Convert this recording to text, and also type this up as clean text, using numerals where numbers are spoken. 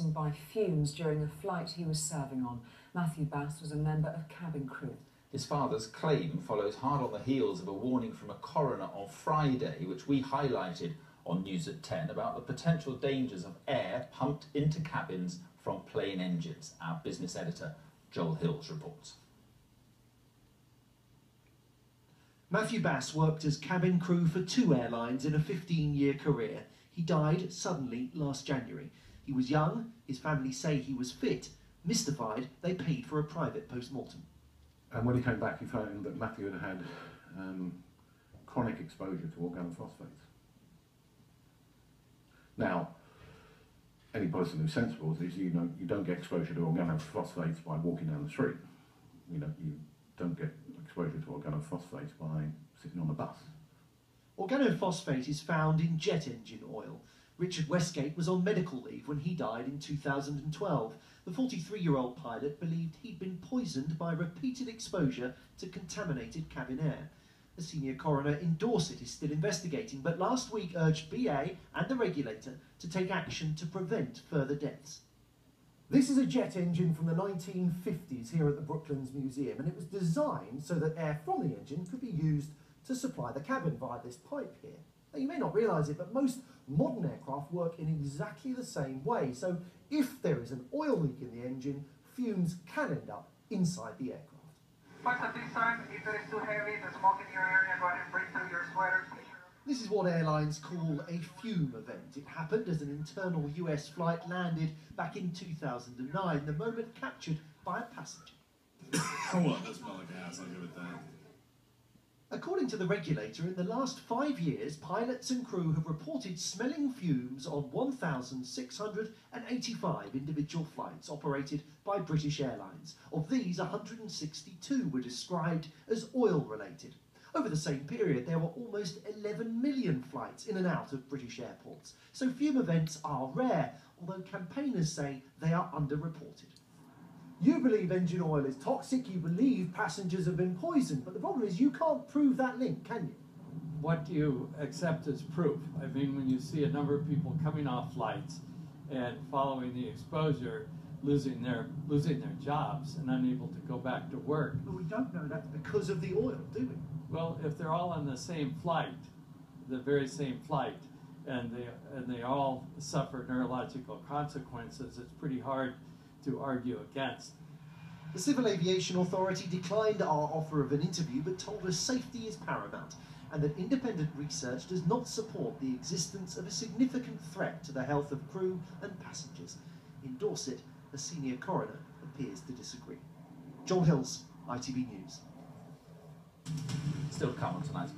poisoned by fumes during a flight he was serving on. Matthew Bass was a member of cabin crew. His father's claim follows hard on the heels of a warning from a coroner on Friday, which we highlighted on News at 10, about the potential dangers of air pumped into cabins from plane engines. Our business editor, Joel Hills, reports. Matthew Bass worked as cabin crew for 2 airlines in a 15-year career. He died suddenly last January. He was young, his family say he was fit. Mystified, they paid for a private post-mortem. And when he came back, he found that Matthew had had chronic exposure to organophosphates. Now, any person who's sensible is, you don't get exposure to organophosphates by walking down the street. You don't get exposure to organophosphates by sitting on a bus. Organophosphate is found in jet engine oil. Richard Westgate was on medical leave when he died in 2012. The 43-year-old pilot believed he'd been poisoned by repeated exposure to contaminated cabin air. The senior coroner in Dorset is still investigating, but last week urged BA and the regulator to take action to prevent further deaths. This is a jet engine from the 1950s here at the Brooklands Museum, and it was designed so that air from the engine could be used to supply the cabin via this pipe here. Now, you may not realise it, but most modern aircraft work in exactly the same way. So if there is an oil leak in the engine, fumes can end up inside the aircraft. But at this time, if it is too heavy, the smoke in your area, go ahead and breathe through your sweater. This is what airlines call a fume event. It happened as an internal US flight landed back in 2009, the moment captured by a passenger. Well, it does smell like gas, I'll give it that. According to the regulator, in the last 5 years, pilots and crew have reported smelling fumes on 1,685 individual flights operated by British Airlines. Of these, 162 were described as oil-related. Over the same period, there were almost 11 million flights in and out of British airports. So fume events are rare, although campaigners say they are underreported. You believe engine oil is toxic, you believe passengers have been poisoned, but the problem is you can't prove that link, can you? What do you accept as proof? I mean, when you see a number of people coming off flights and following the exposure, losing their jobs and unable to go back to work. But we don't know that's because of the oil, do we? Well, if they're all on the same flight, the very same flight, and they all suffer neurological consequences, it's pretty hard to argue against. The Civil Aviation Authority declined our offer of an interview, but told us safety is paramount and that independent research does not support the existence of a significant threat to the health of crew and passengers. In Dorset, a senior coroner appears to disagree. Joel Hills, ITV News. Still come on tonight's